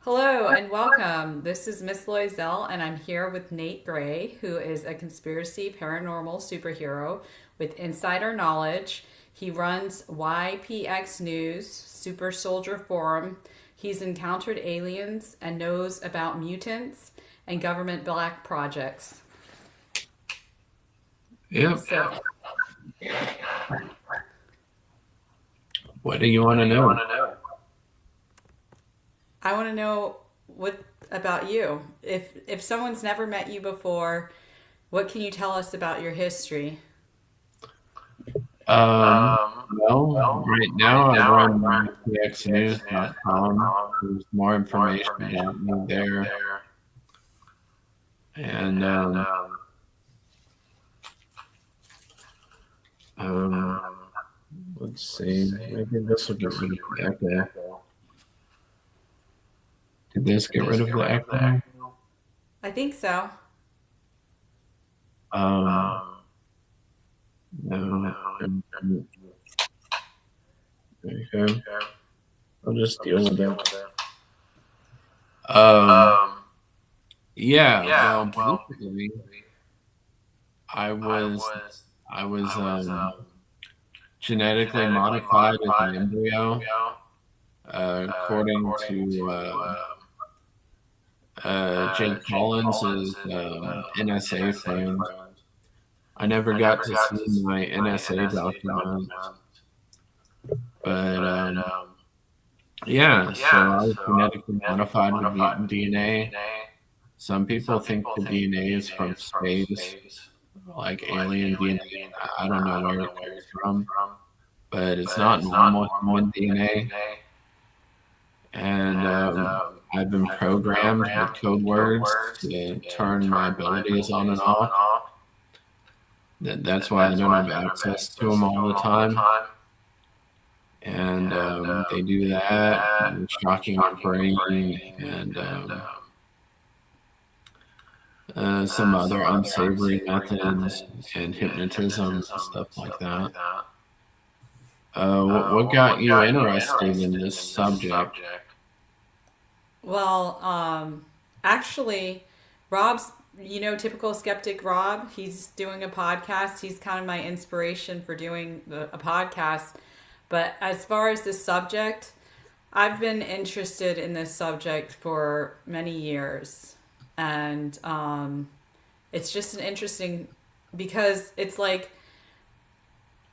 Hello and welcome. This is Miss Loisel, and I'm here with Nate Gray, who is a conspiracy paranormal superhero with insider knowledge. He runs YPX News, Super Soldier Forum. He's encountered aliens and knows about mutants and government black projects. Yep. So, What do you want to know? I want to know what about you. If someone's never met you before, what can you tell us about your history? Well, right now I run YPXnews.com. There's more information about me there. And um, let's see. Maybe this will get rid of the echo. Did this get rid of the echo? I think so. Um, no. There you go. I'll just deal with it. Yeah. Well, basically, I was genetically modified as an embryo, according to Jake Collins' NSA friend. I never got to see my NSA document, but yeah, so I was genetically modified with mutant DNA. Some people think the DNA is from space, like alien DNA. I don't know where it comes from, but it's not normal human DNA. And I've been programmed with code words to turn my abilities on and off. That's why I don't have access to them all the time. And they do that, and shocking your brain, and some other unsavory methods, and hypnotism and stuff like that. What got you interested in this subject? Well, actually, Rob's, typical skeptic Rob, he's doing a podcast. He's kind of my inspiration for doing a podcast. But as far as this subject, I've been interested in this subject for many years. And it's just an interesting, because it's like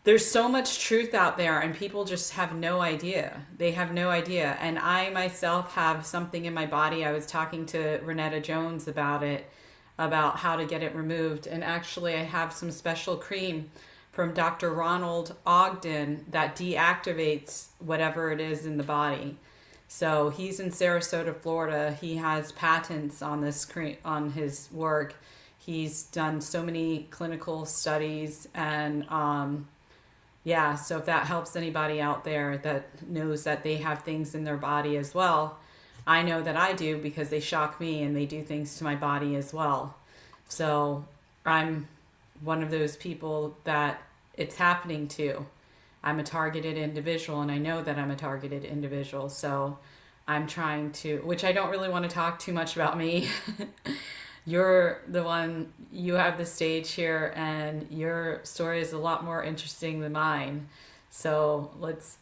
there's so much truth out there and people just have no idea. They have no idea. And I myself have something in my body. I was talking to Renetta Jones about it, about how to get it removed. And actually, I have some special cream from Dr. Ronald Ogden that deactivates whatever it is in the body. So he's in Sarasota, Florida. He has patents on this cream, on his work. He's done so many clinical studies, and yeah, so if that helps anybody out there that knows that they have things in their body as well, I know that I do because they shock me and they do things to my body as well. So I'm one of those people that it's happening to. I'm a targeted individual and I know that I'm a targeted individual. So I'm trying to, which I don't really want to talk too much about me. You're the one, you have the stage here, and your story is a lot more interesting than mine. So let's,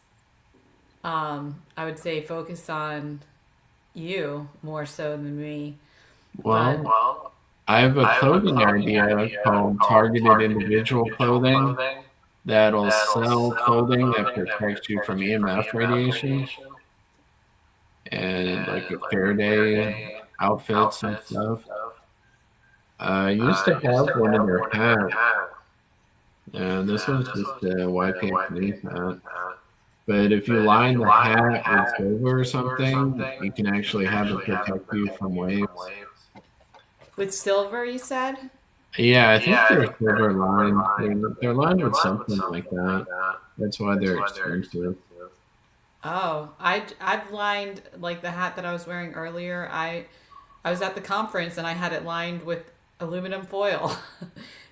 I would say, focus on you more so than me. But Well, I have a clothing idea called Targeted Individual Clothing that'll sell clothing that protects you from EMF radiation, and like a Faraday outfits and stuff. I used to have one of their hats. This was just a YPX News hat. But if you line the hat with silver or something, you can actually have it protect you from waves. with silver, you said? Yeah, I think they're silver lined. They're lined with something like that. That's why they're expensive. Oh, I've lined like the hat that I was wearing earlier. I was at the conference and I had it lined with aluminum foil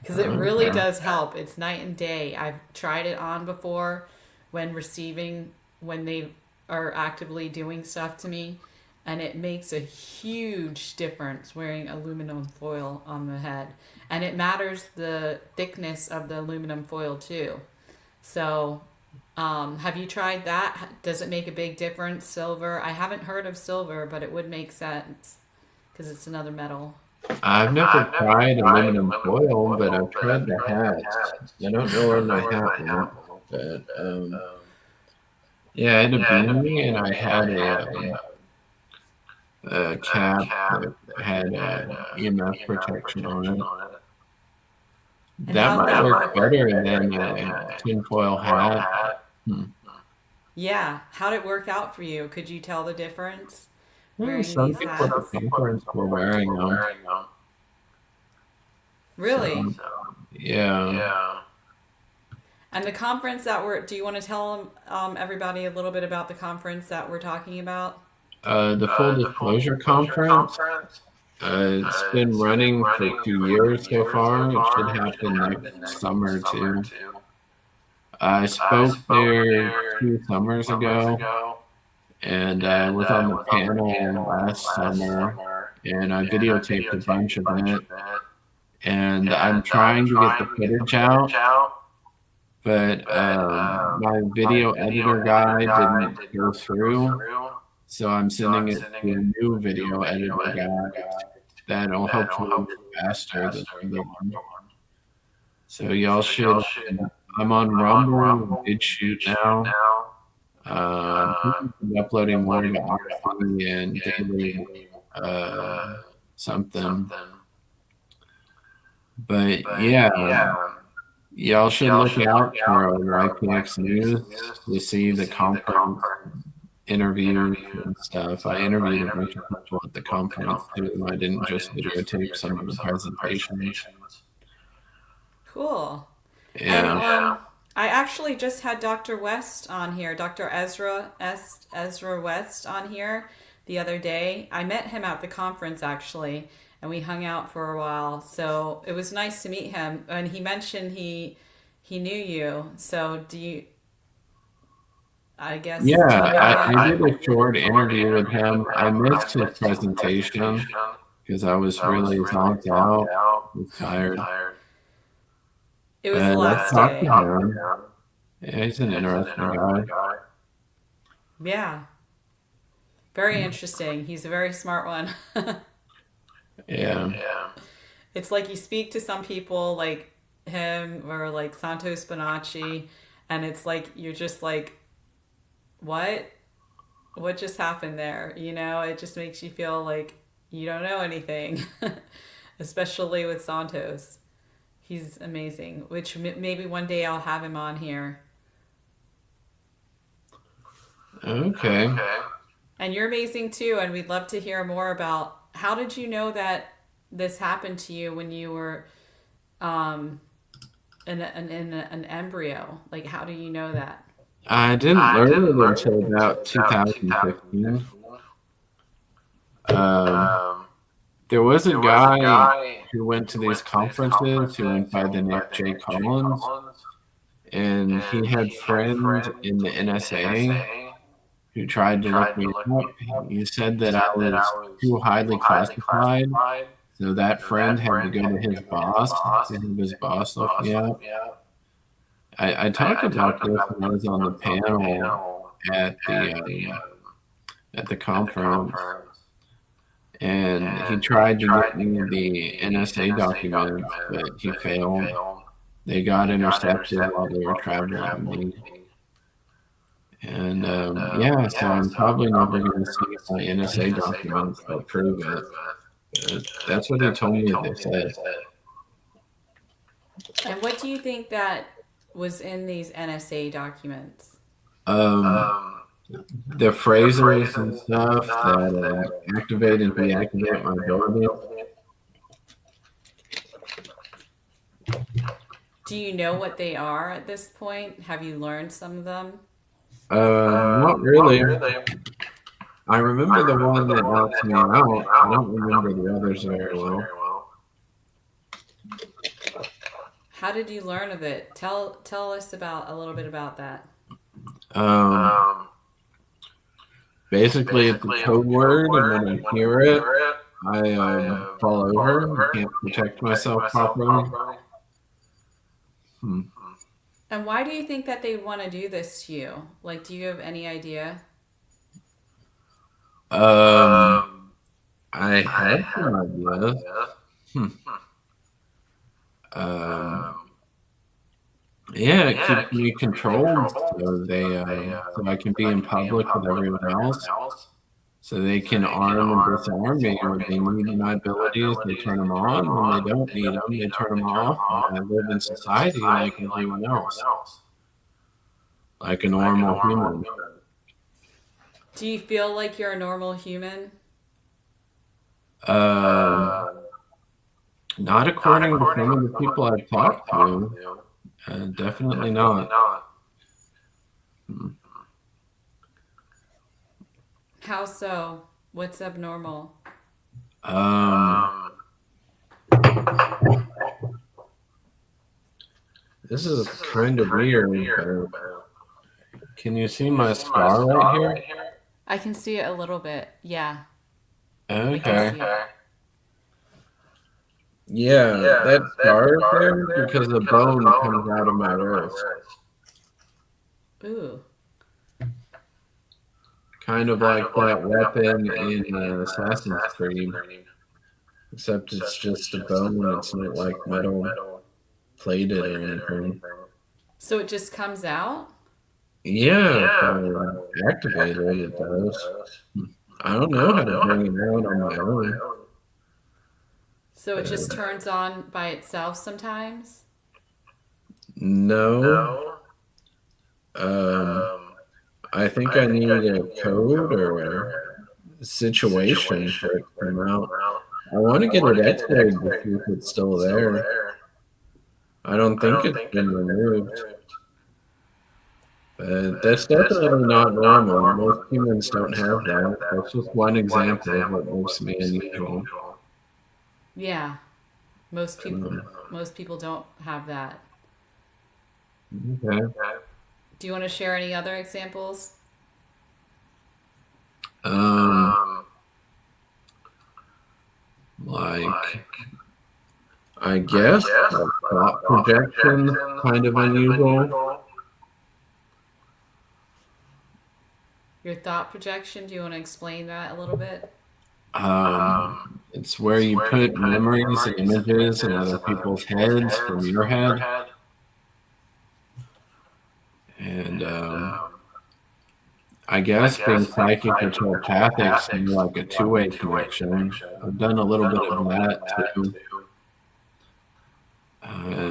because it really Okay. does help. It's night and day. I've tried it on before when receiving when they are actively doing stuff to me, and it makes a huge difference wearing aluminum foil on the head. And it matters the thickness of the aluminum foil too. So, have you tried that? Does it make a big difference? Silver? I haven't heard of silver, but it would make sense because it's another metal. I've never tried aluminum foil, but I've tried the hats. I don't know where my hat went, but yeah, I had a beanie and I had a cap that had EMF protection on it. And That how'd might that work work? better than a tinfoil hat. Hmm. Yeah, how'd it work out for you? Could you tell the difference Yeah, wearing some these people at hats? the conference were wearing them. Really? So, yeah. And the conference that we're, do you want to tell everybody a little bit about the conference that we're talking about? The Full Disclosure Conference, it's been running for 2 years so far. It should happen next summer too. I spoke there 2 summers ago, and I was on the panel last summer, and I videotaped a bunch of it. And I'm trying to get the footage out, but my video editor guy didn't go through, so I'm sending it to a new video editor guy that'll hopefully work faster than the other one. So y'all should. I'm on Rumble and BitChute now. I'm uploading more to Oxy and Daily something. But yeah, y'all should look out for YPX News to see the conference interviews and stuff. I interviewed a bunch of people at the conference too. I didn't just videotape some of the presentations. Cool. And Yeah. I actually just had Dr. West on here, Dr. Ezra West on here the other day. I met him at the conference actually, and we hung out for a while. So it was nice to meet him. And he mentioned he knew you. So do you? I guess. Yeah, Do you know him? I did a short interview with him. I missed his presentation because I was really zonked out. I was tired. It was the Let's last talk to day. him. Yeah, he's an interesting guy. Yeah. Very interesting. He's a very smart one. Yeah. It's like you speak to some people like him or like Santos Bonacci, and it's like you're just like, what? What just happened there? You know, it just makes you feel like you don't know anything, especially with Santos. He's amazing, which maybe one day I'll have him on here. Okay. And you're amazing too, and we'd love to hear more about how did you know that this happened to you when you were um, in an embryo? Like, how do you know that? I didn't learn it until about 2015. There was a guy who went to these conferences who went by the name Jay Collins, and he had friends in the NSA who tried to look me up. He said that I was too highly classified, so that friend had to go to his boss and have his boss look me up. I talked about this when I was on the panel at the conference, and he tried to get me the NSA documents, but he failed. They got intercepted while they were traveling with me. And yeah, so I'm probably never going to see my NSA documents that prove it. But that's what he told me they said. And what do you think that was in these NSA documents? The phrases and stuff that activate and deactivate my ability. Do you know what they are at this point? Have you learned some of them? Not really. I remember the one that knocks me out. I don't remember the others very well. How did you learn of it? Tell us about a little bit about that. Basically, it's a code word, and when I hear it, I fall over and can't protect myself properly. Hmm. And why do you think that they want to do this to you? Like, do you have any idea? Um, I have some ideas. Hmm. Um, yeah, it keeps me controlled, so I can be in public with everyone else, so they can arm and disarm me. When they need my abilities, they turn them on. When they don't need them, they turn them off. And I live in society like everyone else, like a normal human. Do you feel like you're a normal human? Um, Not according to some of the people I've talked to. Definitely not. Hmm. How so? What's abnormal? Um, this is kind of weird, but can you see my star right here? I can see it a little bit. Yeah, we can Okay. see it. Yeah, that scar is there because the bone comes out of my wrist. Ooh. Kind of like that weapon in Assassin's Creed, except it's just a bone. It's not like metal plated or anything. So it just comes out? Yeah, if I activate it, it does. I don't know how to bring it out on my own. So it just turns on by itself sometimes? No. Um, I think I need a code or a situation for it to come out. I want to get it x-rayed to see if it's still there. I don't think it's been removed. But that's definitely not normal. Most humans don't have that. That's just one example of what makes me unusual. Yeah. Most people Um, most people don't have that. okay. Do you want to share any other examples? Um, like, I guess like thought projection, kind of unusual. Your thought projection, do you want to explain that a little bit? It's where you put memories and images in other people's heads from your head. And I guess being psychic or telepathic is more like a two-way connection. I've done a little bit of that too.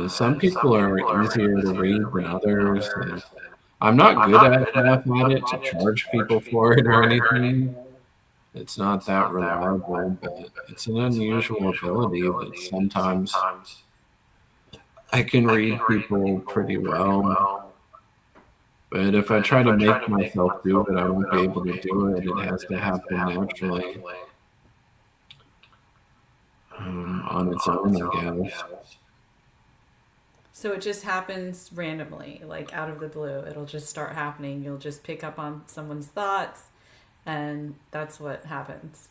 Some people are easier to read than others. And I'm not good enough at it to charge people for it or anything. It's not that reliable, but it's an unusual ability that sometimes I can read people pretty well. But if I try to make myself do it, I won't be able to do it. It has to happen naturally on its own, I guess. So it just happens randomly, like out of the blue. It'll just start happening. You'll just pick up on someone's thoughts, and that's what happens.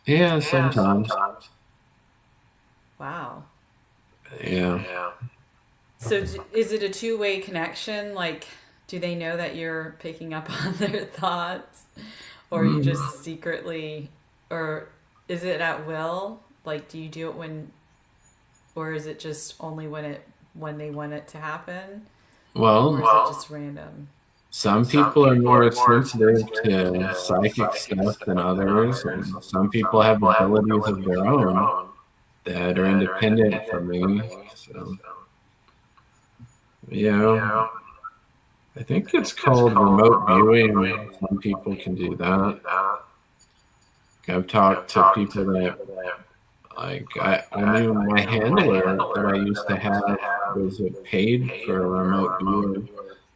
Yeah, sometimes. Wow. Yeah. So is it a two-way connection? Like, do they know that you're picking up on their thoughts? Or you just secretly, or is it at will? Like, do you do it when, or is it just only when they want it to happen? Or is Well, it just random? some people are more sensitive to psychic stuff than others, and some people have abilities of their own that are independent from me. So, yeah, I think it's called remote viewing. Some people can do that. I've talked to people that, like, I knew my handler that I used to have was paid for a remote viewer.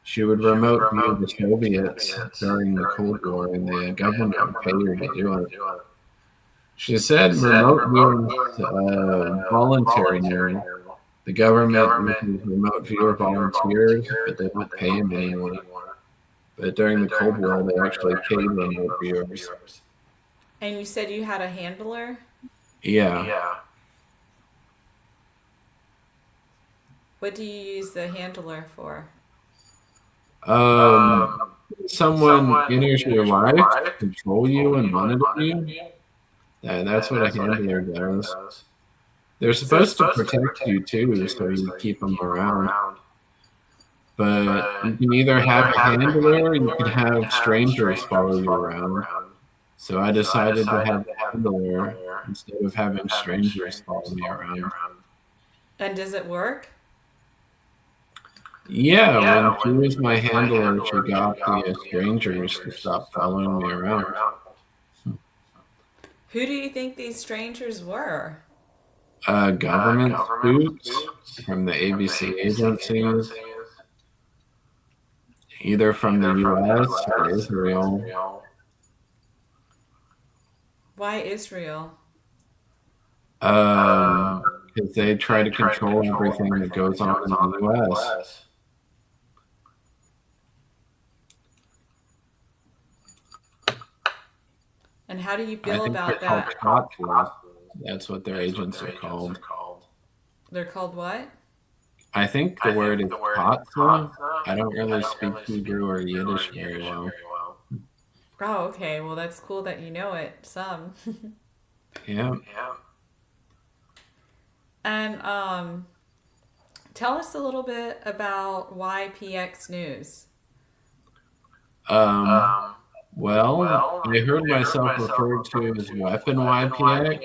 She would remote view the Soviets during the Cold War, and the government would pay her to do it. She said remote viewing voluntary now. The government uses remote viewer volunteers, but they don't pay them anymore. But during the Cold War, they actually paid remote viewers. And you said you had a handler? Yeah. What do you use the handler for? Um, someone enters your life to control you and monitor you. That's what a handler does. They're supposed to protect you too, so you keep them around. But you can either have a handler or you can have strangers follow you around. So I decided to have a handler instead of having strangers follow me around. And does it work? Yeah, when she was my handler, she got the strangers to stop following me around. Who do you think these strangers were? Government spooks from the ABC agencies, either from the US or Israel. Why Israel? Because they try to control everything that goes on in the US. And how do you I feel think they're about called that? Tatras. That's what their agents are called. They're called what? I think the word is Tatsa. I don't really speak Hebrew or Yiddish very well. Oh, okay. Well, that's cool that you know it some. Yeah. And tell us a little bit about YPX News. Well, I heard myself referred to as Weapon YPX,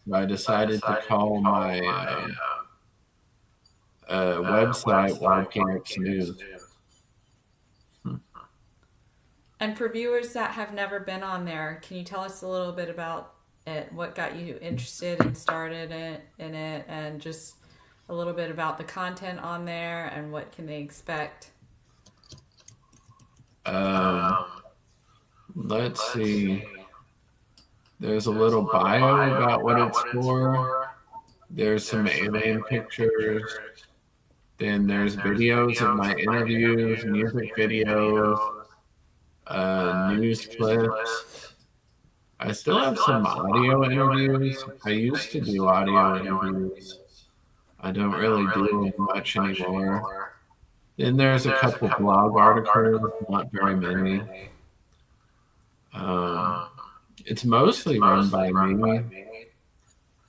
so I decided to call my website YPX News. And for viewers that have never been on there, can you tell us a little bit about it? What got you interested and started in it, and just a little bit about the content on there and what can they expect? Let's see. There's a little bio about what it's for. There's some alien pictures. Then there's videos of my interviews, music videos, news clips. I still have some audio interviews. I used to do audio interviews. I don't really do them much anymore. Then there's a couple blog articles, not very many. It's mostly run by me.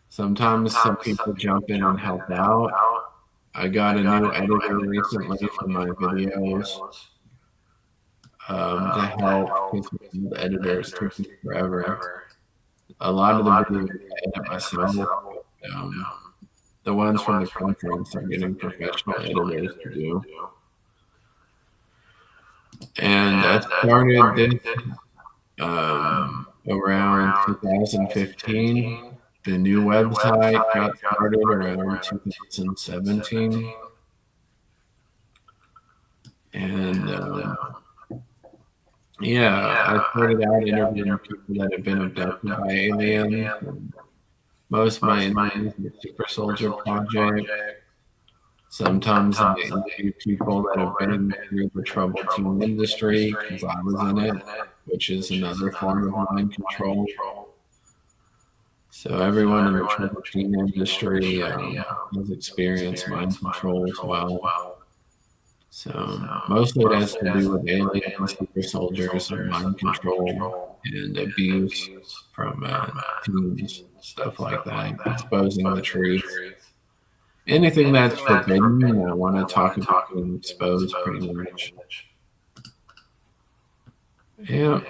Sometimes some people jump in and help out. I got a new editor recently for my videos to help, because the editors took me forever. A lot of the videos I edit myself. The ones from the conference are getting professional editors to do. And that started this around 2015. The new website got started around 2017. And I started out interviewing people that have been abducted by aliens. Most of my interviews with Super Soldier Project. Sometimes I interview people that have been through the troubled teen industry, because I was in it, which is another form of mind control. So everyone in the troubled teen industry has experienced mind control as well. So mostly it has to do with aliens, super soldiers, and mind control and abuse from teens, stuff like that, exposing the truth. Anything that's forbidden, I want to talk about and expose pretty much. Yeah.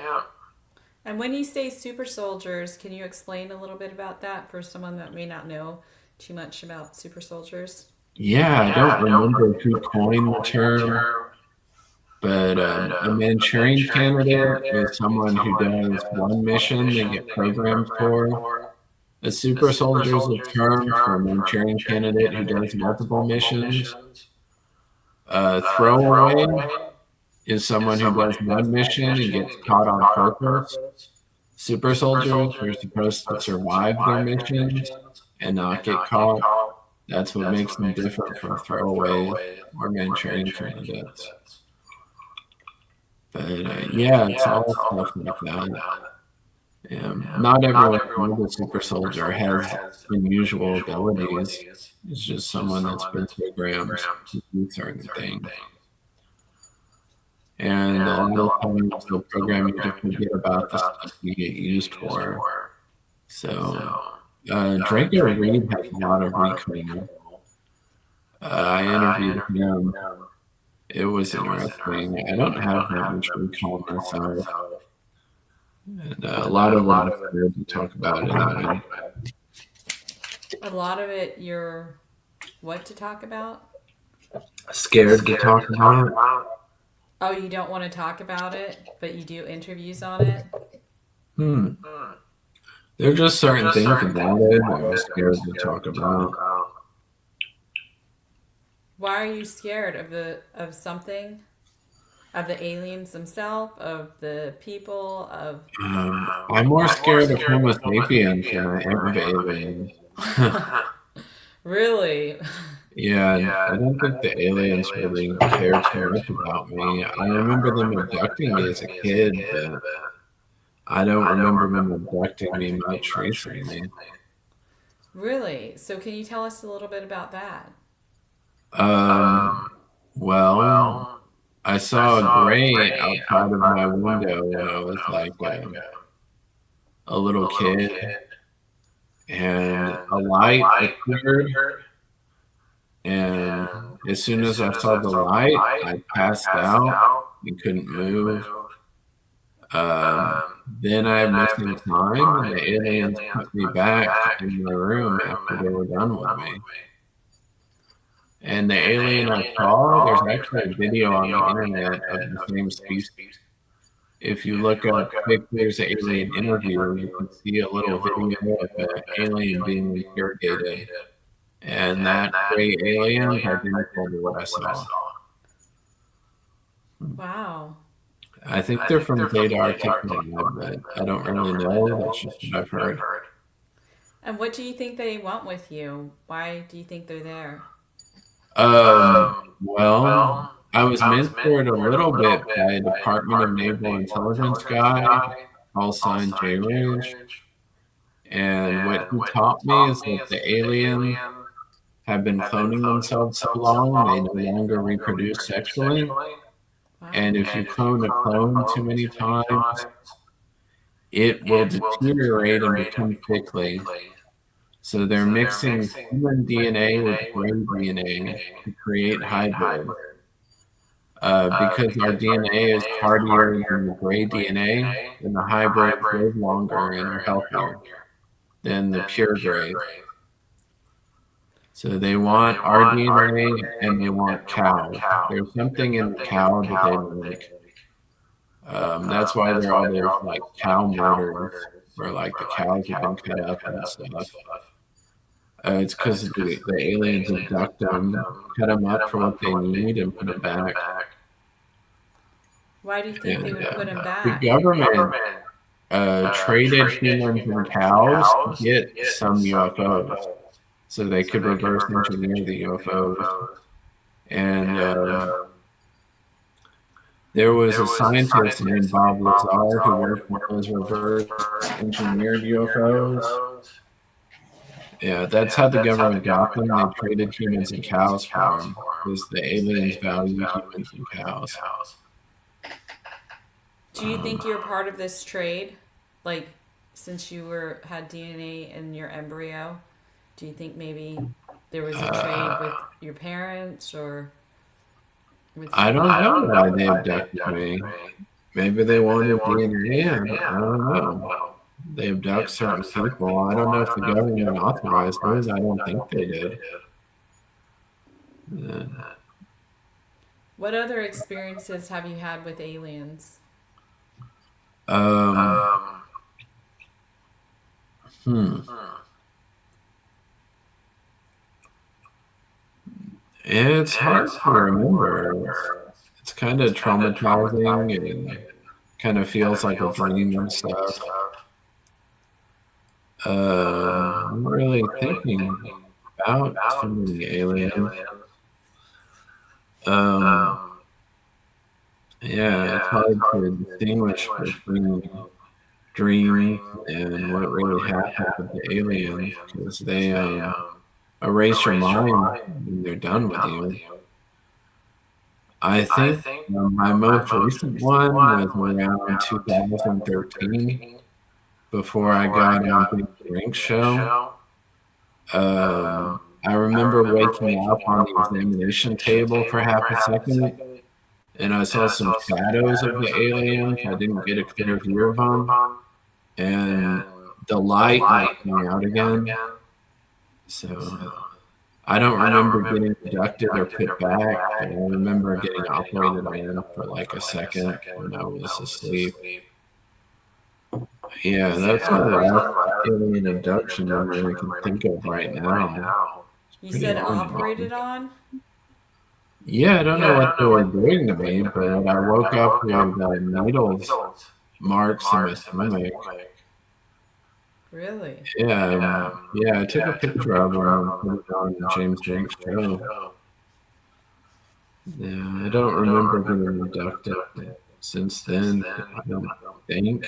And when you say super soldiers, can you explain a little bit about that for someone that may not know too much about super soldiers? Yeah, I don't remember who coined the term, but a Manchurian candidate is someone who does one mission they get programmed for. A super soldier is a term for a Manchurian candidate who does multiple missions. A throwaway is someone who does one mission and gets caught on purpose. Super soldiers are supposed to survive their missions and not get caught. That's what makes them different from throwaways or Manchurian candidates. But yeah, it's all stuff like that. Not everyone who's a super soldier has unusual abilities. It's just someone that's been programmed to do certain things. And a lot of times they'll program you to forget about the stuff you get used for. So, Draco Reed has a lot of recall. I interviewed him. It was interesting. I don't have that much recall myself. And a lot of it I'm scared to talk about anyway. A lot of it, you're what to talk about? Scared to talk about? Oh, you don't want to talk about it, but you do interviews on it? Hmm. There are just certain things about it I'm scared to talk about. Why are you scared of something? Of the aliens themselves, of the people, of I'm more scared of Homo sapiens than I am of aliens. really? Yeah, I don't think the aliens really care too much about me. I remember them abducting me as a kid, but I don't remember them abducting me much recently. Really? So can you tell us a little bit about that? Um, well, I saw a gray outside of my window when I was like a little kid, and a light appeared. And as soon as I saw the light, I passed out and couldn't move. Then I had missing time, and the aliens put me back in my room after they were done with me. And the alien I saw, there's actually a video on the internet of the same species. If you look up pictures of alien interview, you can see a little video of an alien being interrogated. And that gray alien is identical to what I saw. Wow. I think they're from Data Articulate, but I don't really know. That's just what I've heard. And what do you think they want with you? Why do you think they're there? Well, I was mentored a little bit by a Department of Naval Intelligence guy, call sign J Range. And what he taught me is that the aliens have been cloning themselves so long, they no longer reproduce sexually. Wow. And if you clone a clone too many times, it will deteriorate and become sickly. So they're mixing human DNA with gray DNA to create hybrids. Because our DNA is hardier than the gray DNA, then the hybrids live longer and are healthier than the pure gray. So they want our DNA and they want cow. There's something in the cow that they like. That's why there are all those like cow murders where like the cows have been cut up and stuff. It's because the aliens abduct them, cut them up for what they need, and put them back. Why do you think they And would put him the back? government traded humans and cows to get some UFOs, so they could reverse engineer the UFOs. And there was a scientist named Bob Lazar who worked on those reverse engineered UFOs. Yeah, that's how the government got them. They traded humans and cows for them because the aliens value humans and cows. Do you think you're part of this trade? Like, since you had DNA in your embryo, do you think maybe there was a trade with your parents or with I don't someone? know why they abducted me. Maybe they wanted DNA. I don't know. They abduct certain people. I don't know if the government authorized it. I don't think they did. Uh, What other experiences have you had with aliens? Um, hmm. It's hard to remember. It's kind of traumatizing and kind of feels like a dream and stuff. I'm really thinking about too many aliens. Um, Yeah, it's hard to distinguish between dreams and what really happened with the aliens because they erase your mind when they're done with you. I think my most recent one was around 2013 before I got on Big Drink Show. I remember waking up on the examination table for half a second and I saw some shadows of the aliens. I didn't get a clear view of them. And the light knocked me out again. So I don't remember getting abducted or put back, but I remember getting operated on for like a second when I was asleep. Yeah, You said that's my last operated. alien abduction memory I can think of right now. It's You pretty said long ago. operated on. Yeah, I don't know what they were doing to me, but I woke up with needles marks in my stomach. Really? Yeah, yeah, I took a picture of them and put it on James Drink's show. Yeah, I don't remember getting abducted since then. I don't think.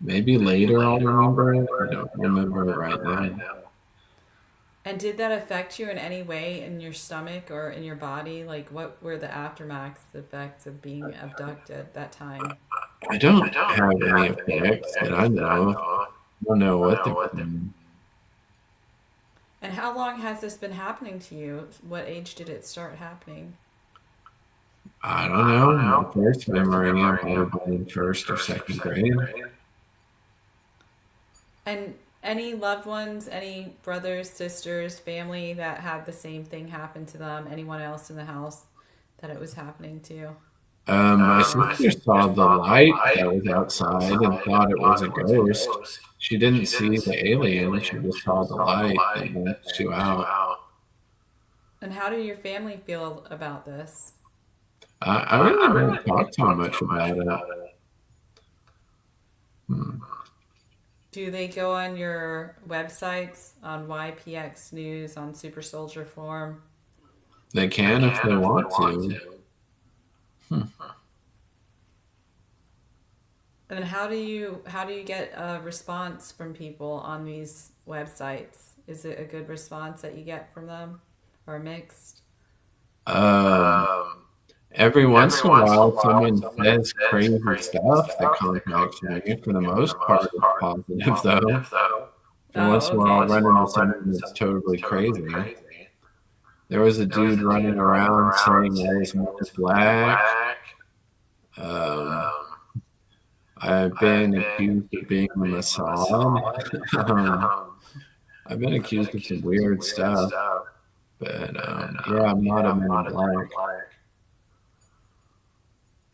Maybe later I'll remember it. I don't remember it right now. And did that affect you in any way in your stomach or in your body? Like, what were the aftermath effects of being abducted that time? I don't have any effects that I know of. I don't know what they're doing. And how long has this been happening to you? What age did it start happening? I don't know. My first memory, I might have been in first or second grade. And any loved ones, any brothers, sisters, family that had the same thing happen to them? Anyone else in the house that it was happening to? My sister saw the light that was outside and thought it was a ghost. She didn't see the alien, she just saw the light that knocks you out. And how do your family feel about this? I really don't talk too much about it. Hmm. Do they go on your websites, on YPX News, on Super Soldier Forum? They can if they want to. Hmm. And then how do you get a response from people on these websites? Is it a good response that you get from them, or mixed? Um, every once in a while, someone says crazy stuff that contacts me. For the most part, it's positive, though. Every once Oh, in a while, I'll okay. run into someone that's totally crazy. There was a dude running around saying I was Men in Black. Um, I've been accused of being a Mossad. um, I've been accused of some weird stuff, but yeah, I'm not a Men in Black.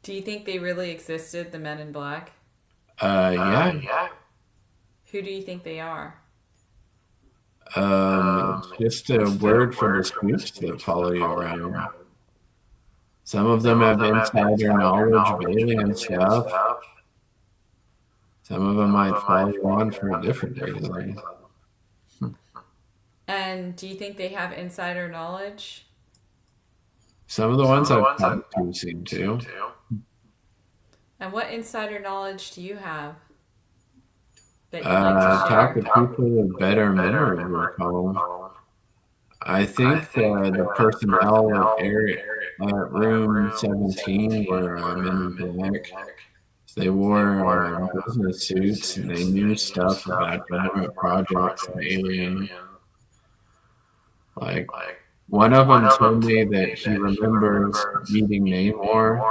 Do you think they really existed, the Men in Black? Yeah. Who do you think they are? It's just a word for the spooks that follow you around. Some of them have insider knowledge of alien stuff. Some of them might follow you on for a different reason. And do you think they have insider knowledge? Some of the ones I've talked to seem to. And what insider knowledge do you have that you'd like to Talk to share? people with better memory recall. I think the personnel at room 17 were Men in Black. They wore business suits and they knew stuff about government projects and aliens. Like one of them told me that he remembers meeting Namor,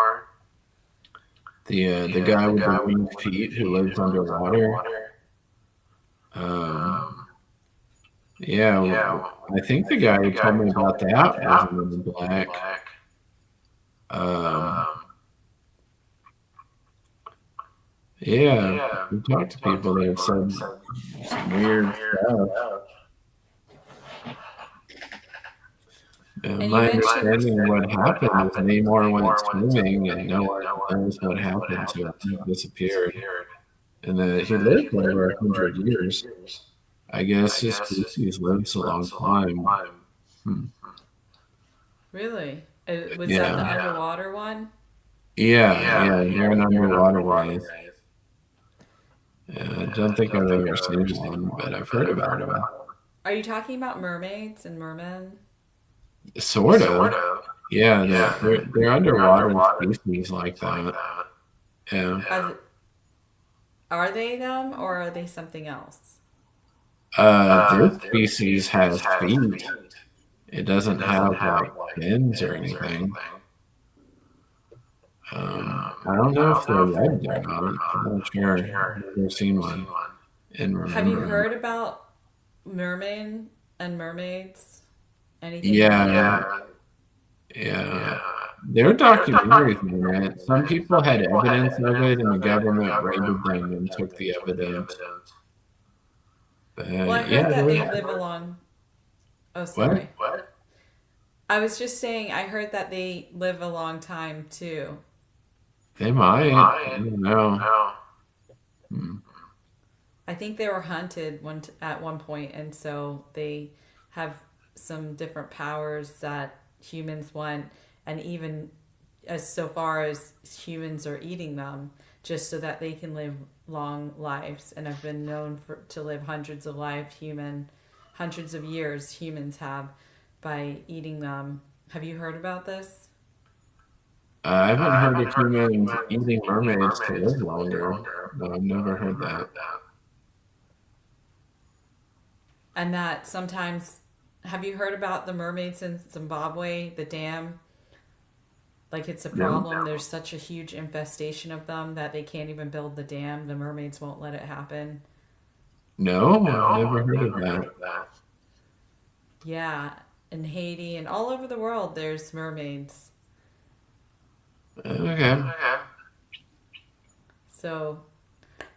the guy with the winged feet who lives underwater. Yeah, I think the guy who told me about that was a Men in Black. Um, yeah, we talked to people that have said some weird stuff. And you My mentioned, understanding of what happened is Namor went swimming and no one knows what happened to him. He disappeared. And that he lived over 100 years. I guess his species lives a long time. Hmm. really? Was that the Yeah. underwater one? Yeah, they're in underwater ways. I don't think I've ever seen one, but I've heard about them. Are you talking about mermaids and mermen? Sort of. Yeah, they're underwater species like that. Yeah. Are, are they them or are they something else? This species has feet. It doesn't have like fins or anything. I don't know if they're webbed or not. I'm not sure. I've never seen one and Have you remember them. heard about mermen and mermaids? Anything about Yeah, that? yeah. There are documentaries on it. Some people had evidence of it, and the government raided them and took the evidence. Well, I But heard yeah, that they they're live a long. Oh, what? sorry. I was just saying, I heard that they live a long time too. They might. I don't know. Hmm. I think they were hunted at one point, and so they have some different powers that humans want, and even as so far as humans are eating them, just so that they can live long lives, and have been known to live hundreds of years humans have by eating them. Have you heard about this? I haven't heard of humans eating mermaids to live longer. No, I've never heard that. And that sometimes, have you heard about the mermaids in Zimbabwe, the dam? Like it's a No, problem. There's such a huge infestation of them that they can't even build the dam. The mermaids won't let it happen. no, I've never heard of that. Yeah, in Haiti and all over the world, there's mermaids. Okay. So,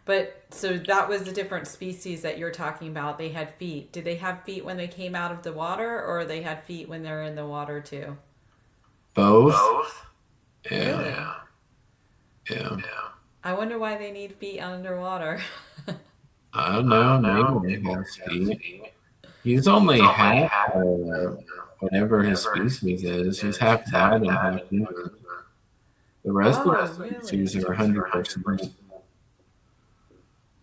but so that was a different species that you're talking about. They had feet. Did they have feet when they came out of the water, or they had feet when they're in the water too? Both? Yeah, Really? yeah. I wonder why they need feet underwater. I don't know. Maybe he has feet. He's only half whatever his species is. He's half that and half human. The rest of Oh, the really? species are 100%.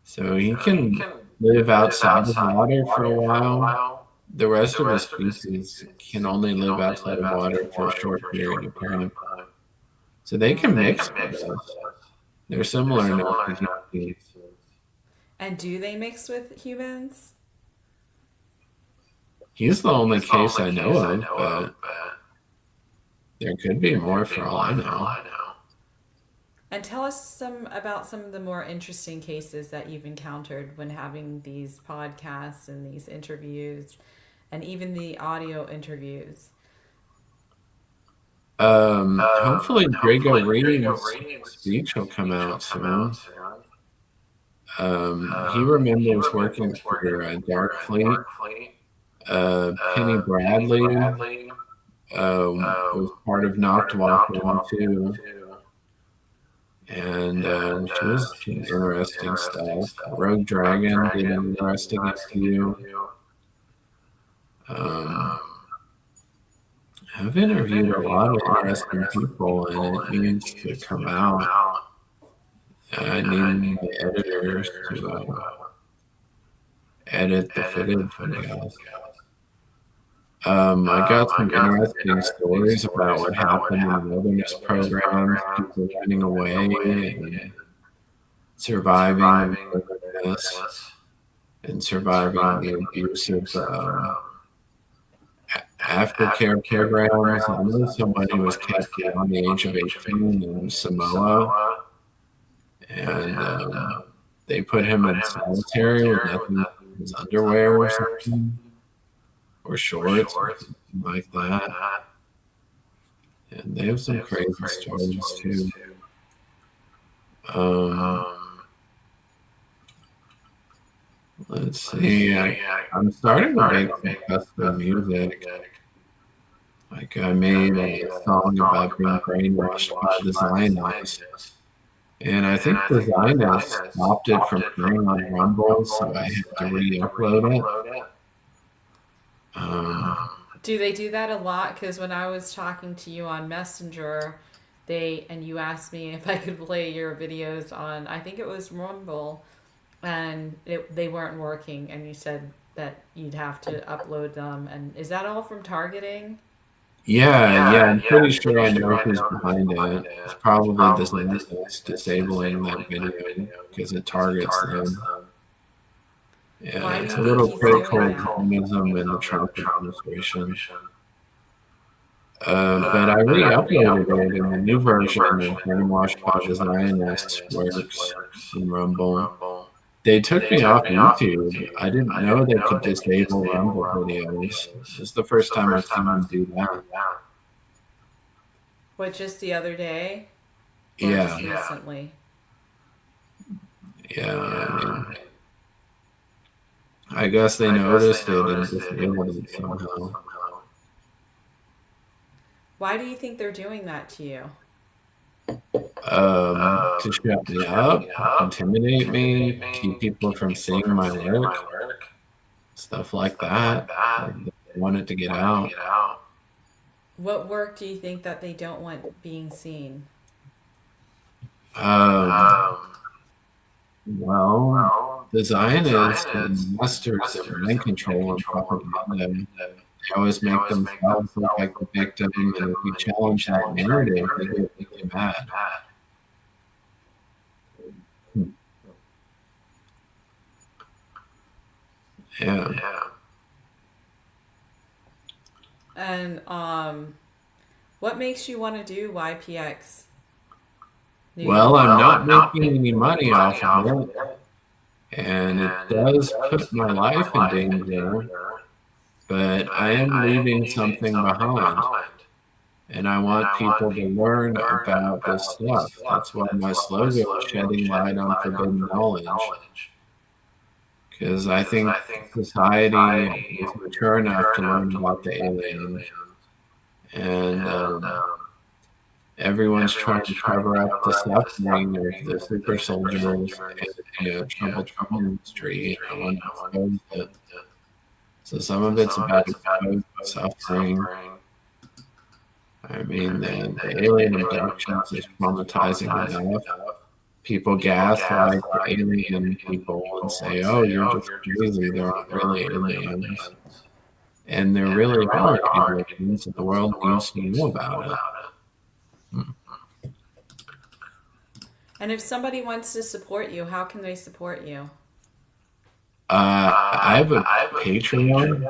So he can live outside of water for a while. The rest of his species can only live outside of water for a short period of time. So they can mix with us. They're similar enough to human beings. And do they mix with humans? He's the only case I know of, but there could be more for all I know. And tell us some of the more interesting cases that you've encountered when having these podcasts and these interviews and even the audio interviews. Hopefully Drago Reed's speech will come out soon. He remembers working for Dark Fleet. Penny Bradley was part of Knocked Walking too. And she was interesting stuff. Rogue Dragon did an interesting interview. I've interviewed a lot of interesting people, and it needs to come out. I need the editors to edit the footage, I guess. I got some interesting stories about what happened in the wilderness programs, people running away and surviving the wilderness and surviving the abuse of aftercare programs. I know somebody was kept beyond the age of 18 in Samoa, and they put him in solitary with nothing in his underwear or something, or shorts, or something like that. And they have some crazy stories too. Um, let's see. I'm starting to make some custom music. Like I made a song about being brainwashed by the Zionists. And I think the Zionists stopped it from playing on Rumble, so I had to re-upload it. Do they do that a lot? Because when I was talking to you on Messenger, and you asked me if I could play your videos on, I think it was Rumble, and they weren't working, and you said that you'd have to upload them. And is that all from targeting? Yeah, I'm pretty sure I know who's behind it. It's probably the Zionists disabling that video because it targets them. Yeah, Why do it's you a think little he's doing critical that? communism in the Trump administration. But I re-uploaded it, and the new version of Brainwashed by the Zionists works in Rumble. They took me off YouTube. I didn't know they could disable Rumble videos. This is the first time I've seen them do that. What, just the other day? Or just Yeah, recently? yeah. I guess they noticed it and disabled it somehow. Why do you think they're doing that to you? To shut me up, intimidate me, keep people from seeing my work, stuff like that. Like they want it to get out. What work do you think that they don't want being seen? Um, well, the Zionists are masters of mind control and propaganda. They always make themselves look like the victim, and if you challenge that narrative, they get really mad. Yeah. And what makes you want to do YPX? Well, I'm not making any money off of it, and it does put my life in danger, but I am leaving something behind, and I want people to learn about this stuff. That's why my slogan is shedding light on forbidden knowledge, because I think society is mature enough to learn about the aliens, and everyone's trying to cover up the suffering of the super soldiers and the troubled industry. I want to expose it. So some of it's about exposing suffering. I mean, the alien abductions is traumatizing enough. People gaslight the alien people and say, "Oh, you're just crazy. There aren't really aliens," and there really are aliens, and the world needs to know about it. And if somebody wants to support you, how can they support you? I have a Patreon.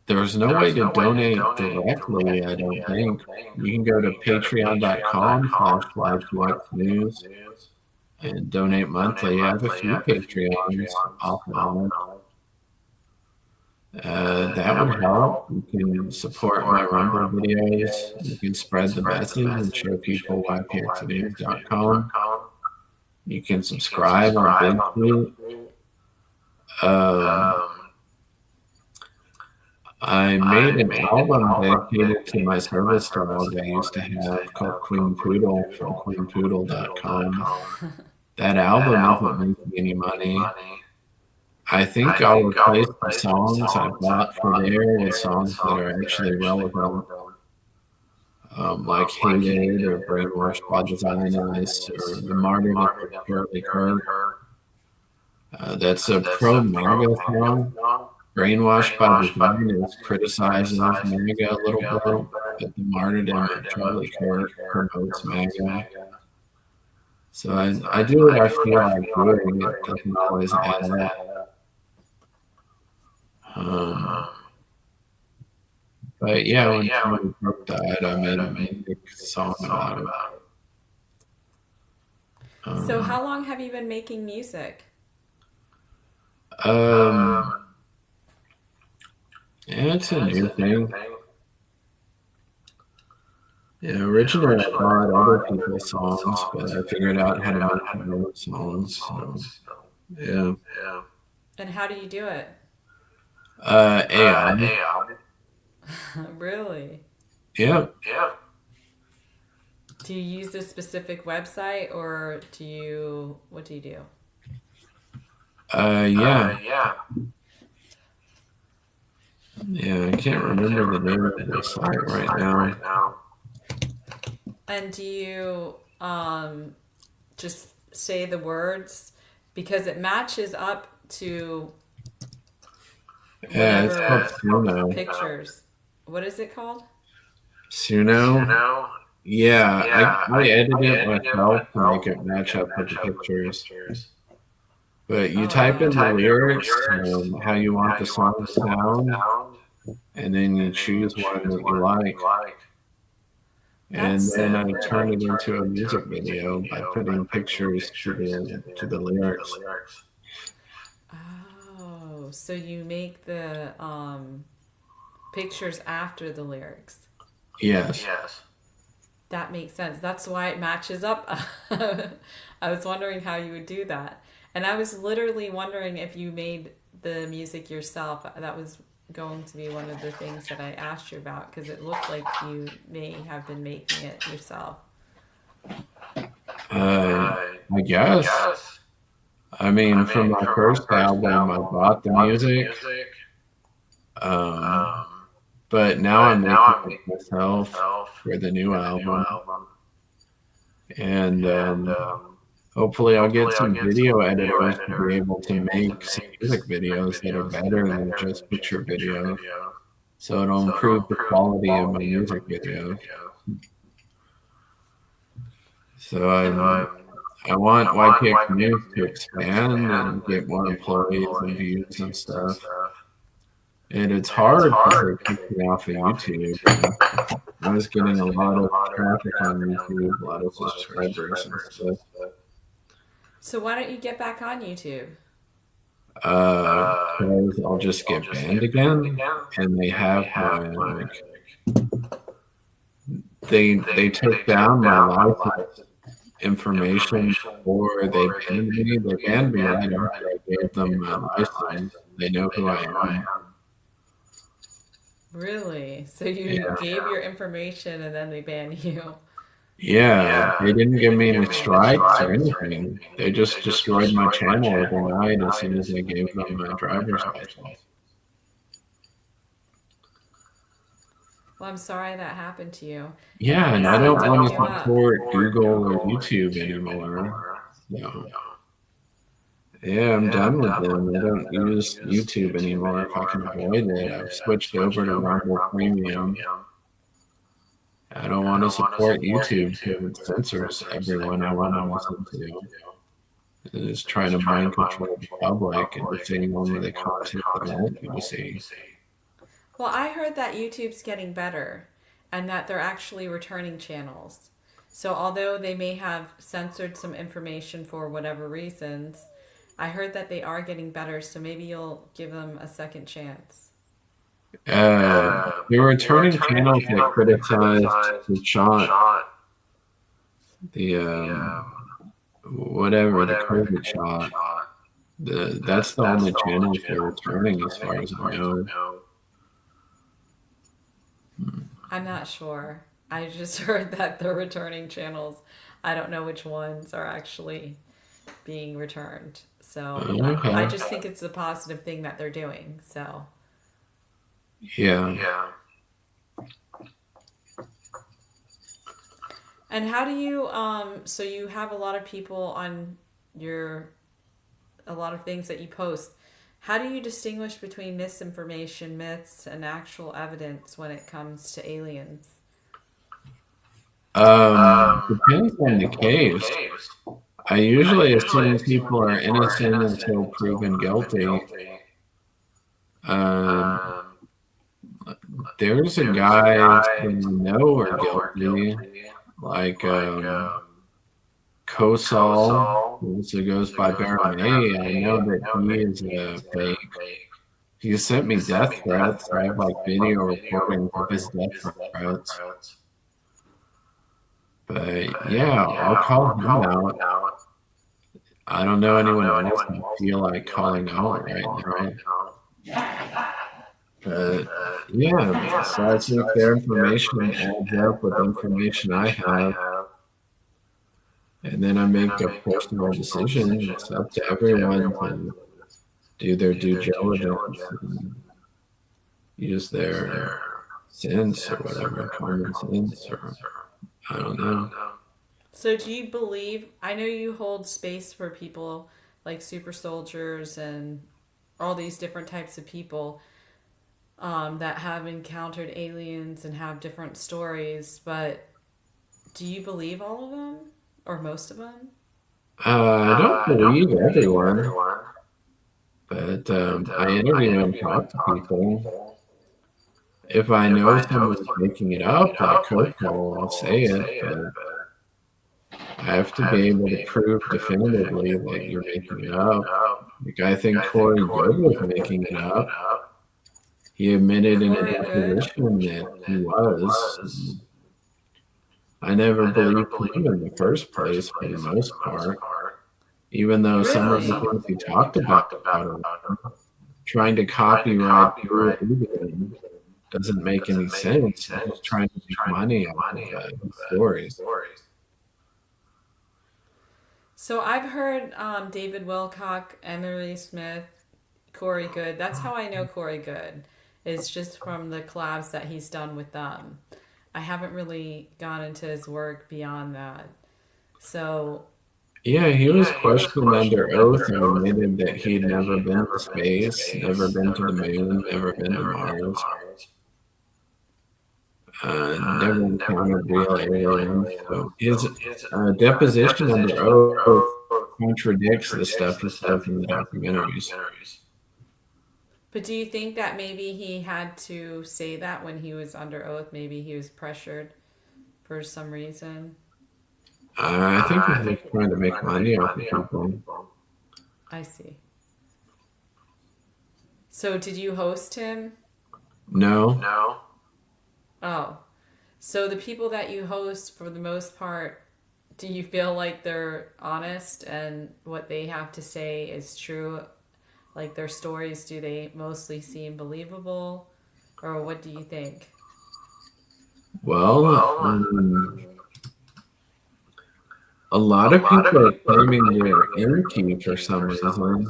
There's no way to donate directly, I don't think. You can go to patreon.com/YPX News and donate monthly. I have a few Patreons off and on. That would help. You can support my Rumble videos. You can spread the message and show people YPXnews.com. You can subscribe on Big. I made an album dedicated to my service dog I used to have called Queen Poodle from queenpoodle.com. That album isn't making any money. I think I'll replace the songs I bought for there with songs that are actually relevant, like Hated or Brainwashed by the Zionists or The Martyrdom of Charlie Kirk. That's a pro-MAGA song. Brainwashed by the Zionists criticizes MAGA a little bit, but The Martyrdom of Charlie Kirk promotes MAGA. So I do what I feel like doing. It doesn't always add up. But yeah, when Charlie Kirk died, I made a music song about it. So how long have you been making music? Yeah, it's a new thing. Yeah, originally I bought other people's songs, but I figured out how to make my own songs. So, yeah. And how do you do it? AI. Really? Yeah. Do you use a specific website, or what do you do? Yeah. Yeah, I can't remember the name of the site right now. And do you just say the words because it matches up to Yeah, it's called whatever Suno. pictures. What is it called? Suno? Yeah, I edited it myself to make it match up with the pictures. But you Oh type in the wow. lyrics, how you want the song to sound, and then you choose one that you like. And That's then I so turn cool. it into a music video by putting pictures to the lyrics. Oh, so you make the pictures after the lyrics. Yes. That makes sense. That's why it matches up. I was wondering how you would do that. And I was literally wondering if you made the music yourself. That was going to be one of the things that I asked you about because it looked like you may have been making it yourself. I guess. I mean, for my first album, I bought the music, um, but now I'm making it myself for the new album. And hopefully, I'll get some video editors to be able to make some music videos that are better than just picture videos. So it'll improve the quality of my music videos. So I want YPX News to expand and get more employees and views and stuff. And it's hard because they kicked me off of YouTube. I was getting a lot of traffic on YouTube, a lot of subscribers and stuff. So why don't you get back on YouTube? Because I'll just get banned again, and they have my they took down my license information before they banned me. They banned me right after I gave them my license. They know who I am. Really? So you Yeah. gave your information and then they banned you? Yeah, they didn't give me any strikes or anything. They just destroyed my channel overnight as soon as I gave them my driver's license. Well, I'm sorry that happened to you. Yeah, and I Honestly, don't want don't to give up. support Google or YouTube anymore. No. Yeah, I'm done with them. I don't use YouTube anymore if I can avoid it. I've switched over to Rumble Premium. I don't want to support YouTube because it censors everyone I want to listen to. It is trying to mind control the public and seeing only the content that I want you to see. Well, I heard that YouTube's getting better and that they're actually returning channels. So, although they may have censored some information for whatever reasons, I heard that they are getting better. So, maybe you'll give them a second chance. There were returning channels that criticized the shot, the whatever, the COVID shot. That's the only channels they're returning as far as I know. I'm not sure. I just heard that they're returning channels. I don't know which ones are actually being returned. So, I Okay. just think it's a positive thing that they're doing. So, Yeah. and how do you so you have a lot of people on your a lot of things that you post. How do you distinguish between misinformation, myths, and actual evidence when it comes to aliens? Depends on the case. I usually assume people are innocent until proven guilty. Um, there's a guy who I know are guilty, like Kosal, who also goes by Baron A. I know that he is a fake. He sent me death threats. I have like video recordings of his death threats. But yeah, I'll call him out. I don't know anyone else I feel like calling out right now. But yeah, so I think their information adds up with the information I have, and then I make a personal decision. It's up to everyone to do their due diligence and use their sense or whatever, common sense or I don't know. So do you believe? I know you hold space for people like super soldiers and all these different types of people that have encountered aliens and have different stories, but do you believe all of them or most of them? I don't believe everyone, but I interview and talk to people. If I know someone's making it up, like Coco, I'll say it, but I have to be able to prove definitively that you're making it up. Like, I think Corey Good was making it up. He admitted in a Corey Good? deposition that he was. I never believed him in the first place, for the most part, even though some of the Really? things he talked about are trying to copyright who he did doesn't make any sense. He's just trying to make money off of his stories. So I've heard David Wilcock, Emily Smith, Corey Good. That's how I know Corey Good. Is just from the collabs that he's done with them. I haven't really gone into his work beyond that. So Yeah, he was questioned under oath and admitted that he'd never been to space, never been to the moon, never been to Mars, never encountered real aliens. So his deposition under oath contradicts the stuff he says in the documentaries. but do you think that maybe he had to say that when he was under oath? Maybe he was pressured for some reason. I think he's just trying to make money off of people. I see. So did you host him? No, Oh. So the people that you host, for the most part, do you feel like they're honest and what they have to say is true? Like their stories, do they mostly seem believable? Or what do you think? well, a lot of people are claiming they're Enki for some reason.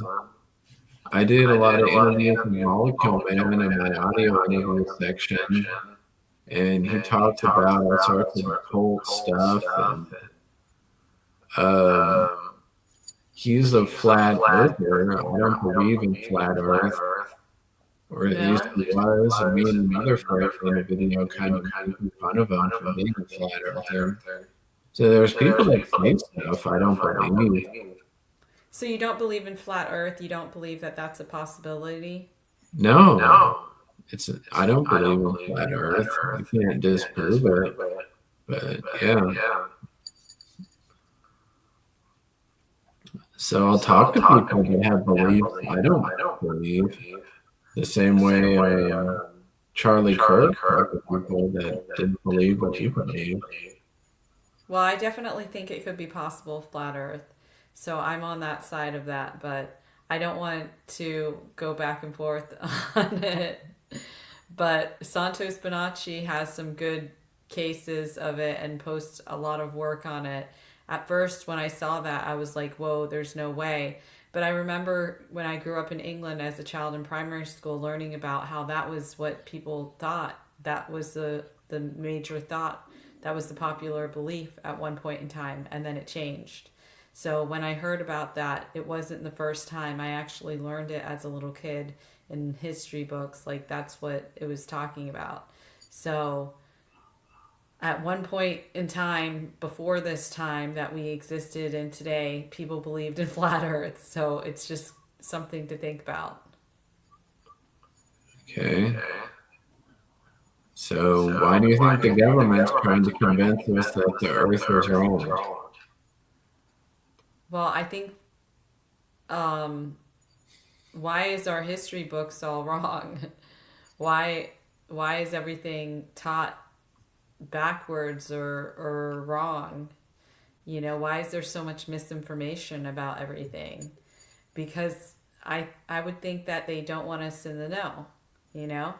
I did a lot of interviews with Molecule Man in my audio interview section, and he talked about all sorts of occult stuff. And um, he's a flat earther. I don't believe in flat Earth, or at least No? he was. And me and another friend in a video kind of making fun of him for being a flat earther. So there's people that say stuff I don't believe. So you don't believe in flat earth? You don't believe that that's a possibility? No, I don't believe in flat Earth. I can't disprove it. But yeah, so I'll talk to people that have beliefs I don't believe. The same way Charlie Kirk talked to people that didn't believe what he believed. Well, I definitely think it could be possible flat earth. So I'm on that side of that, but I don't want to go back and forth on it. But Santos Bonacci has some good cases of it and posts a lot of work on it. At first, when I saw that, I was like, whoa, there's no way. But I remember when I grew up in England as a child in primary school, learning about how that was what people thought. That was the major thought. That was the popular belief at one point in time, and then it changed. So when I heard about that, it wasn't the first time. I actually learned it as a little kid in history books. Like that's what it was talking about. So at one point in time before this time that we existed in today, people believed in flat earth. So it's just something to think about. Okay. So why do you think the government's trying to convince us that the Earth is round? Well, I think um, why is our history books all wrong? why why is everything taught backwards or wrong? You know, why is there so much misinformation about everything? Because I would think that they don't want us in the know, you know?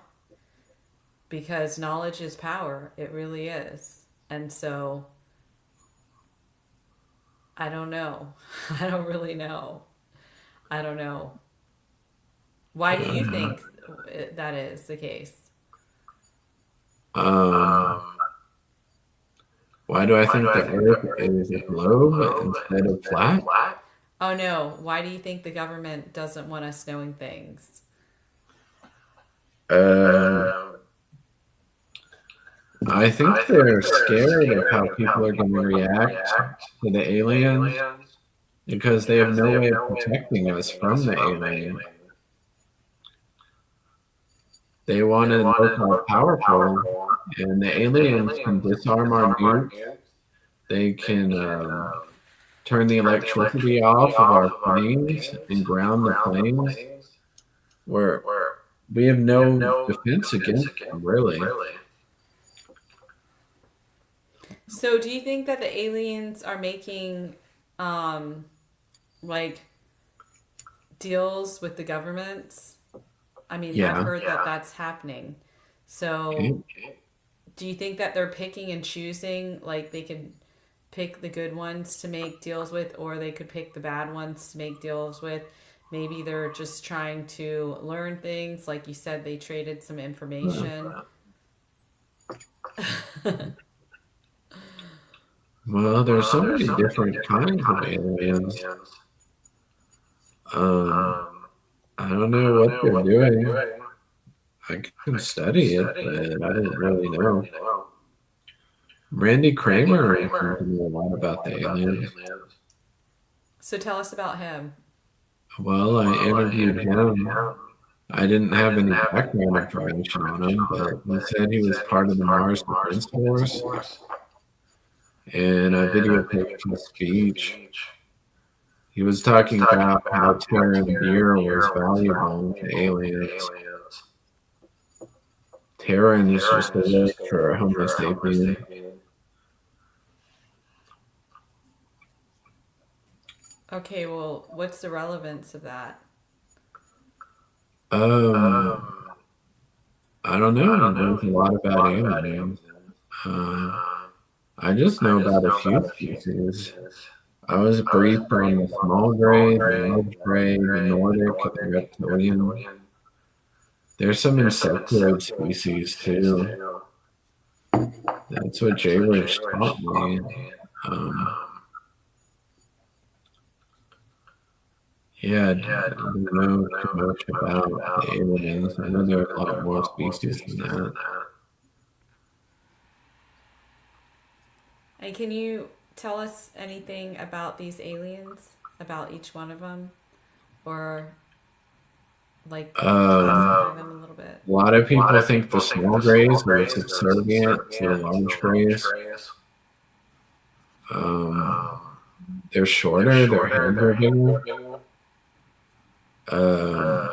Because knowledge is power. It really is. And so I don't know. I don't really know. I don't know. Why do you Uh, think that is the case? um, Why do I think the Earth is a globe instead of flat? Oh no, why do you think the government doesn't want us knowing things? Um, I think they're scared of how people are going to react to the aliens because they have no way of protecting us from the aliens. They want to look all powerful, and the aliens can disarm our nukes. They can turn the electricity off of our planes and ground the planes. Where we have no defense against them, really. So do you think that the aliens are making like deals with the governments? I mean, I've Yeah. heard that that's happening. So Okay. do you think that they're picking and choosing, like they could pick the good ones to make deals with, or they could pick the bad ones to make deals with? Maybe they're just trying to learn things. Like you said, they traded some information. Well, there's so many different kinds of aliens. Um, I don't know what they're doing. I can study it, but I don't really know. Randy Kramer seems to know a lot about the aliens. So tell us about him. Well, I interviewed him. I didn't have any background information on him, but he said he was part of the Mars Defense Force, and I videotaped his speech. He was talking about how Terran beer was valuable to aliens. Terran is just a word for Homo sapien. Okay, well, what's the relevance of that? Um, I don't know. He knows a lot about aliens. Uh, I just know about a few species. I was briefed on the small gray, the large gray, the Nordic, and the reptilian. There's some insectoid species too. That's what Jay Rich taught me. Um, yeah, I don't know too much about the aliens. I know there are a lot more species than that. And can you tell us anything about these aliens? About each one of them? Or, like, classify them a little bit? A lot of people think the small grays are subservient to the large grays. Um, they're shorter, their heads are bigger. Um,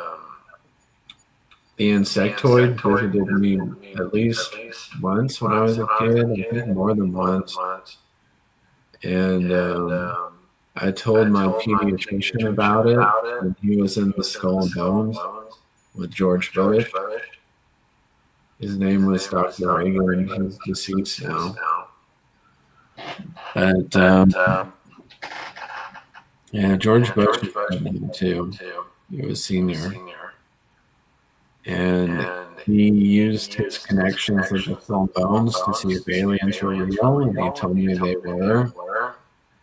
the insectoid visited me at least once when I was a kid, I think more than once. And I told my pediatrician about it when he was in the Skull and Bones with George Bush. His name was Dr. Reagan. He's deceased now. But yeah, George Bush was president too. He was senior. And he used his connections with the Skull and Bones to see if aliens were real, and he told me they were,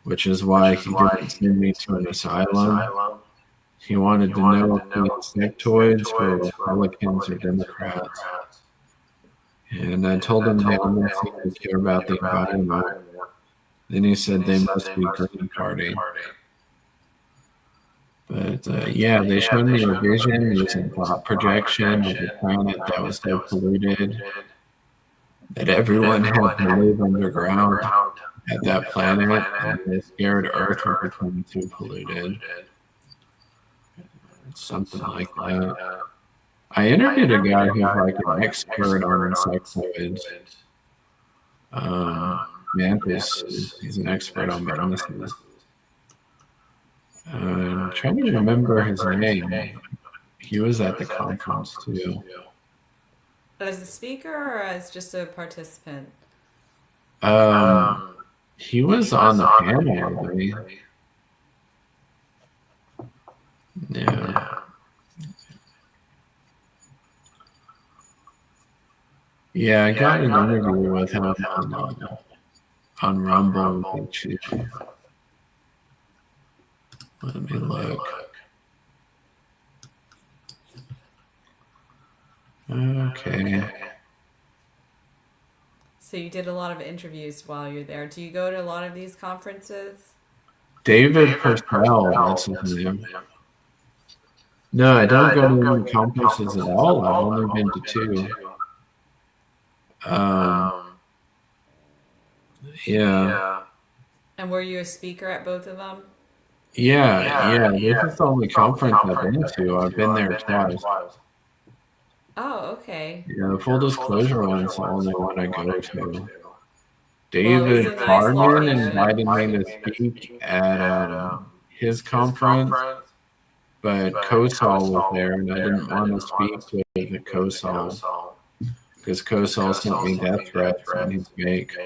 which is why he didn't send me to an asylum. He wanted to know if the insectoids were Republicans or Democrats. And I told him they only seem to care about the environment. Then he said they must be Green Party. But yeah, they showed me a vision using thought projection of a planet that was so polluted that everyone had to live underground at that planet, and they scared Earth would become too polluted. Something like that. I interviewed a guy who's like an expert on insectoids. Mantis, he's an expert on mantises. I'm trying to remember his name. He was at the conference too. As a speaker or as just a participant? He was on the panel, I believe. Yeah. Yeah, I got an interview with him on Rumble would be cheap. Let me look. Okay. So you did a lot of interviews while you're there. Do you go to a lot of these conferences? David Purcell, that's his name. No, I don't go to any conferences at all. I've only been to 2. Yeah. And were you a speaker at both of them? Yeah. This is the only conference I've been to. I've been there twice. Oh, okay. Yeah, the full disclosure one's the only one I go to. Well, it was David a nice Harmon location. invited me to speak at his conference, but Kosal was there, and I didn't want to speak with the Kosal because Kosal sent me death threats on his make.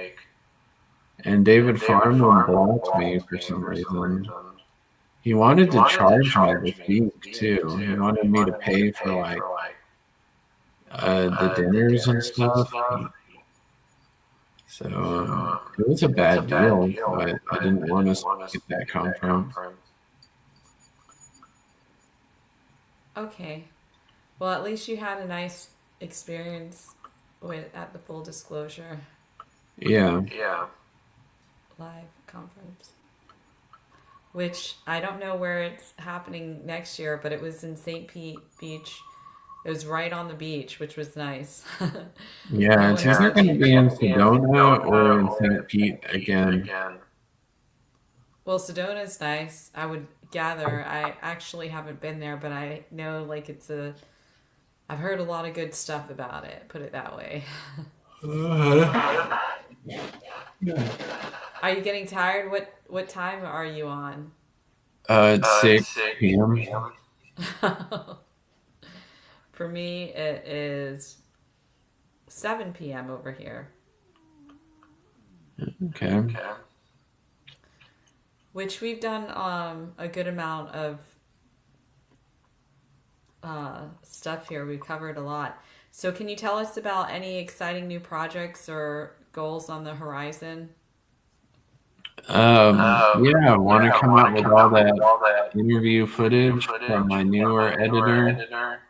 And David Farman blocked me for some reason. He wanted to charge me to speak too. He wanted me to pay for like the dinners and stuff. So it was a bad deal, but I didn't want to speak at that conference. Okay. Well, at least you had a nice experience at the full disclosure Yeah. live conference. Which I don't know where it's happening next year, but it was in St. Pete Beach. It was right on the beach, which was nice. Yeah, it's either going to be in Sedona or in St. Pete again. Well, Sedona's nice. I would gather. I actually haven't been there, but I know like I've heard a lot of good stuff about it. Put it that way. Are you getting tired? What time are you on? It's 6 p.m. For me, it is 7 p.m. over here. Okay. Which we've done a good amount of stuff here. We've covered a lot. So, can you tell us about any exciting new projects or goals on the horizon? Yeah, I want to come out with all that interview footage from my newer editor.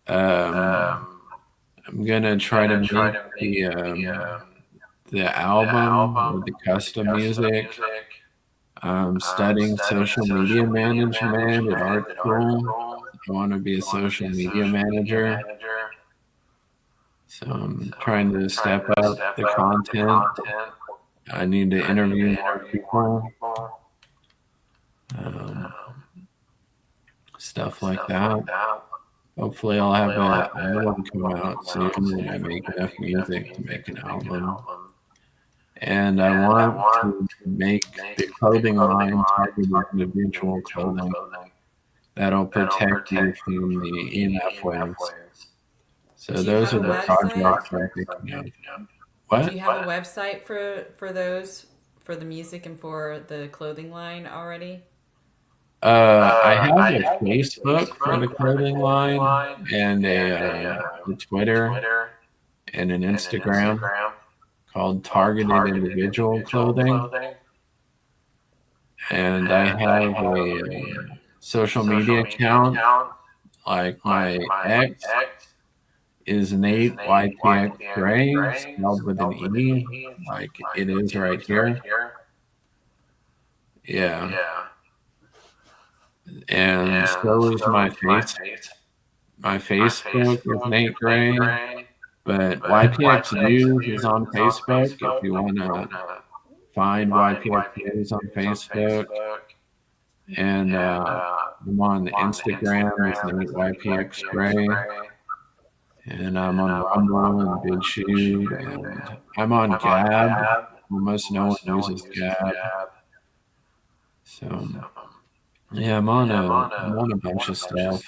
I'm gonna try to make the album with the custom music. I'm studying social media management at art school. I want to be a social media manager. So I'm trying to step up the content. I need to interview more people. Stuff like that. Hopefully I'll have an album come out soon when I make enough music to make an album. And I want to make the clothing line targeted individual clothing that'll protect you from the EMF waves. So those are the projects I'm thinking of. What? Do you have a website for those, for the music and for the clothing line already? I have a Facebook for the clothing line and a Twitter and an Instagram called Targeted Individual Clothing. And I have a social media account, like my ex is Nate YPX Gray, spelled with an E, like it is right here. Yeah. And so is my face. My Facebook is Nate Gray, but YPX News is on Facebook if you want to find YPX News on Facebook. And I'm on Instagram as Nate YPX Gray. And I'm on Rumble and BitChute, and I'm on Gab. Almost no one uses Gab. So yeah, I'm on a bunch of stuff.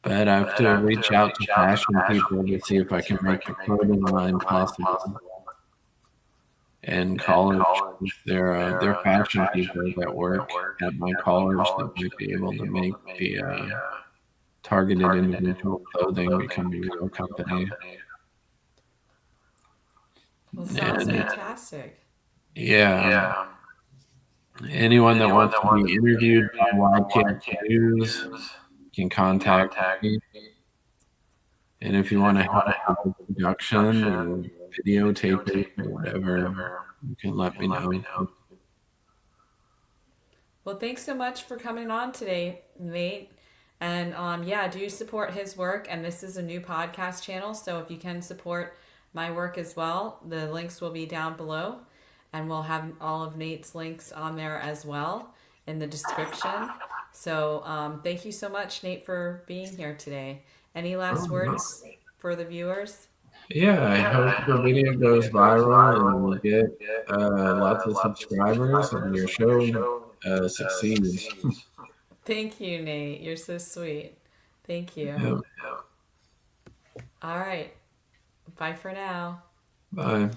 But I have to reach out to fashion people to see if I can make the clothing line possible. And college, they're fashion people that work at my college that might be able to make the targeted individual clothing become a real company. Well, sounds And fantastic. yeah, anyone that wants to be interviewed by YPX News can contact me. And if you want to help with the production or videotaping or whatever, you can let me know. Well, thanks so much for coming on today, Nate. And yeah, do support his work. And this is a new podcast channel, so if you can support my work as well, the links will be down below, and we'll have all of Nate's links on there as well in the description. So thank you so much, Nate, for being here today. Any last Oh, words for the viewers? yeah, I hope the video goes viral and you get lots of subscribers and your show succeeds. Thank you, Nate. You're so sweet. Thank you. Yeah, All right. Bye for now. bye.